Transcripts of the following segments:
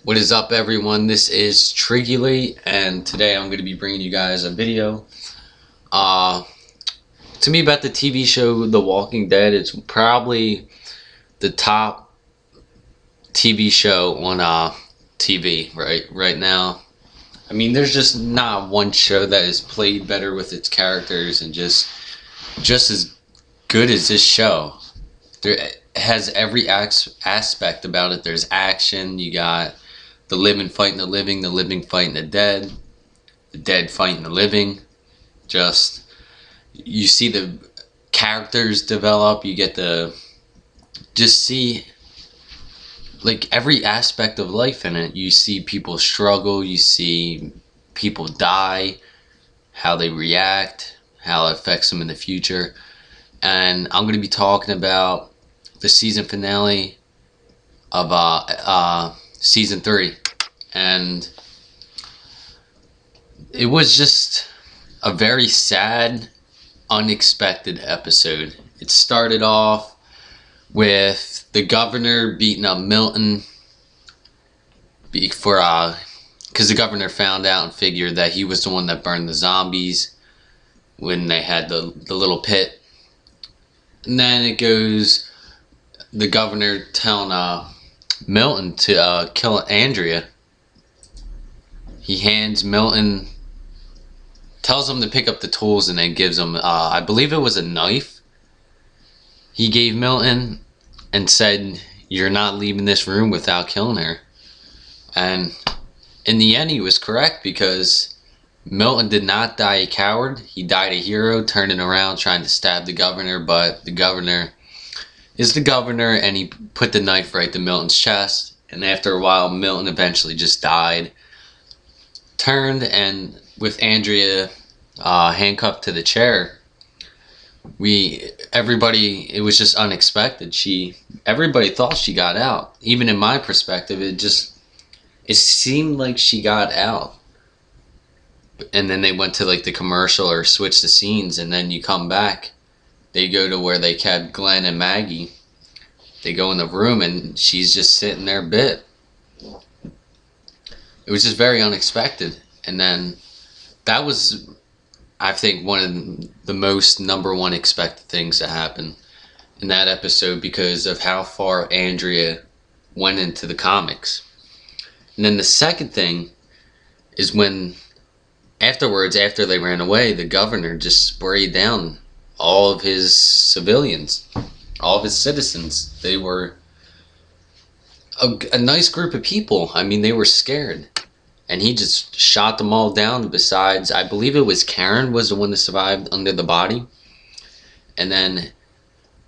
What is up, everyone? This is Triggy, and today I'm going to be bringing you guys a video. Uh, to me, about the TV show The Walking Dead, it's probably the top TV show on TV right now. I mean, there's just not one show that is played better with its characters and just as good as this show. It has every aspect about it. There's action. You got the living fighting the living fighting the dead fighting the living. Just, you see the characters develop. You get to just see like every aspect of life in it. You see people struggle. You see people die, how they react, how it affects them in the future. And I'm going to be talking about the season finale of season 3, and it was just a very sad, unexpected episode. It started off with the governor beating up Milton because the governor found out and figured that he was the one that burned the zombies when they had the little pit. And then it goes, the governor telling Milton to kill Andrea. He hands Milton, tells him to pick up the tools, and then gives him, I believe it was a knife he gave Milton, and said, "You're not leaving this room without killing her." And in the end, he was correct, because Milton did not die a coward. He died a hero, turning around trying to stab the governor, but the governor is the governor, and he put the knife right to Milton's chest. And after a while, Milton eventually just died, turned, and with Andrea handcuffed to the chair, it was just unexpected. Everybody thought she got out. Even in my perspective, it seemed like she got out. And then they went to like the commercial or switched the scenes, and then you come back, they go to where they kept Glenn and Maggie. They go in the room, and she's just sitting there bit. It was just very unexpected. And then that was, I think, one of the most number one expected things to happen in that episode, because of how far Andrea went into the comics. And then the second thing is when afterwards, after they ran away, the governor just sprayed down all of his civilians, all of his citizens. They were a nice group of people. I mean, they were scared. And he just shot them all down. Besides, I believe it was Karen was the one that survived under the body. And then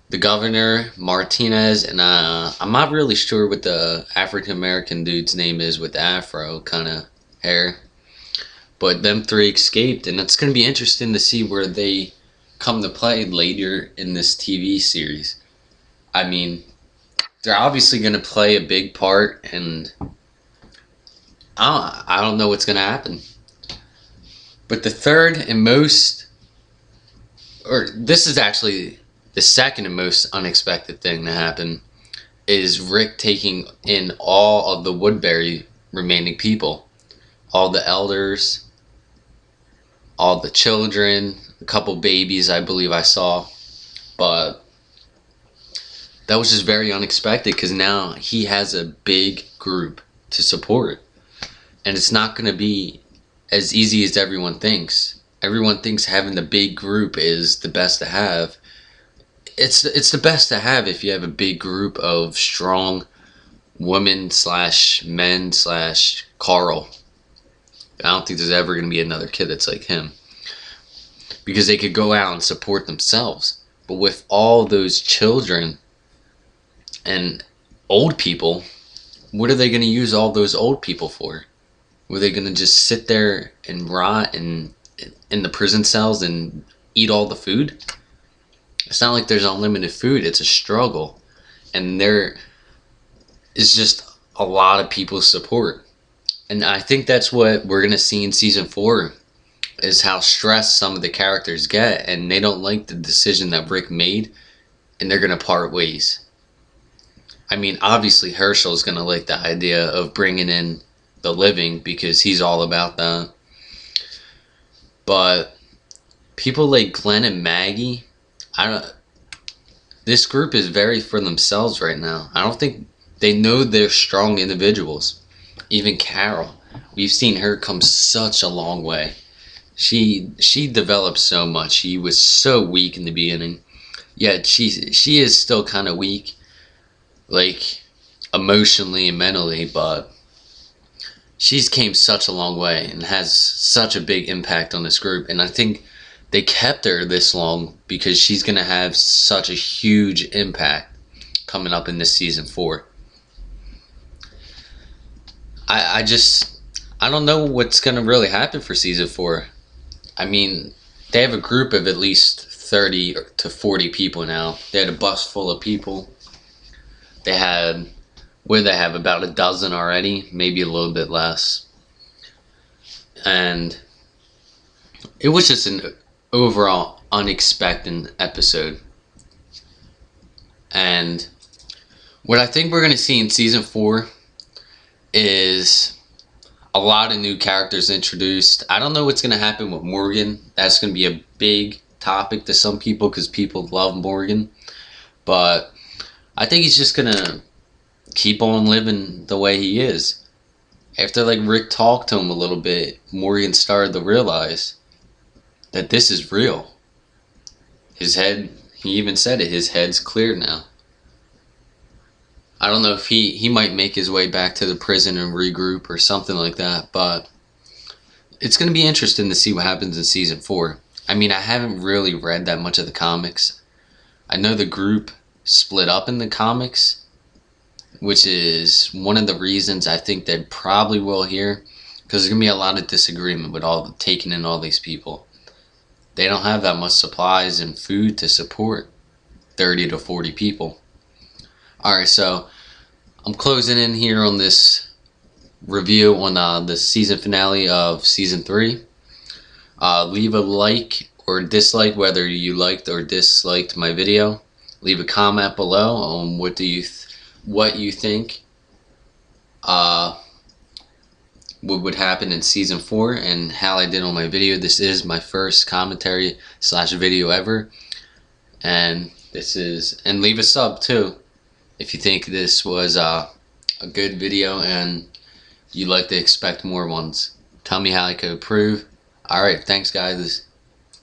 the governor, Martinez, and I'm not really sure what the African-American dude's name is with the afro kind of hair. But them 3 escaped, and it's going to be interesting to see where they come to play later in this TV series. I mean, they're obviously going to play a big part, and I don't know what's going to happen. But the third and most, or this is actually the second and most unexpected thing to happen, is Rick taking in all of the Woodbury remaining people. All the elders, all the children, a couple babies I believe I saw. But that was just very unexpected, because now he has a big group to support. And it's not going to be as easy as everyone thinks. Everyone thinks having the big group is the best to have. It's the best to have if you have a big group of strong women / men / Carl. I don't think there's ever going to be another kid that's like him, because they could go out and support themselves. But with all those children and old people, what are they going to use all those old people for? Were they going to just sit there and rot in the prison cells and eat all the food? It's not like there's unlimited food. It's a struggle. And there is just a lot of people's support. And I think that's what we're going to see in season 4, is how stressed some of the characters get, and they don't like the decision that Rick made, and they're going to part ways. I mean, obviously Herschel's gonna like the idea of bringing in the living because he's all about that. But people like Glenn and Maggie, I don't. This group is very for themselves right now. I don't think they know they're strong individuals. Even Carol, we've seen her come such a long way. She developed so much. She was so weak in the beginning, yet she is still kind of weak, like emotionally and mentally, but she's came such a long way and has such a big impact on this group. And I think they kept her this long because she's gonna have such a huge impact coming up in this season 4. I don't know what's gonna really happen for season 4. I mean, they have a group of at least 30 to 40 people now. They had a bus full of people. They had, what do they have, about a dozen already, maybe a little bit less. And it was just an overall unexpected episode. And what I think we're going to see in season 4 is a lot of new characters introduced. I don't know what's going to happen with Morgan. That's going to be a big topic to some people because people love Morgan. But I think he's just going to keep on living the way he is. After like Rick talked to him a little bit, Morgan started to realize that this is real. His head, he even said it, his head's cleared now. I don't know if he might make his way back to the prison and regroup or something like that, but it's going to be interesting to see what happens in season 4. I mean, I haven't really read that much of the comics. I know the group split up in the comics, which is one of the reasons I think they probably will here, because there's going to be a lot of disagreement with all taking in all these people. They don't have that much supplies and food to support 30 to 40 people. Alright, so I'm closing in here on this review on the season finale of season 3. Leave a like or dislike whether you liked or disliked my video. Leave a comment below on what you think what would happen in season 4 and how I did on my video. This is my first commentary / video ever, and leave a sub too if you think this was a good video and you'd like to expect more ones. Tell me how I could improve. Alright, thanks guys.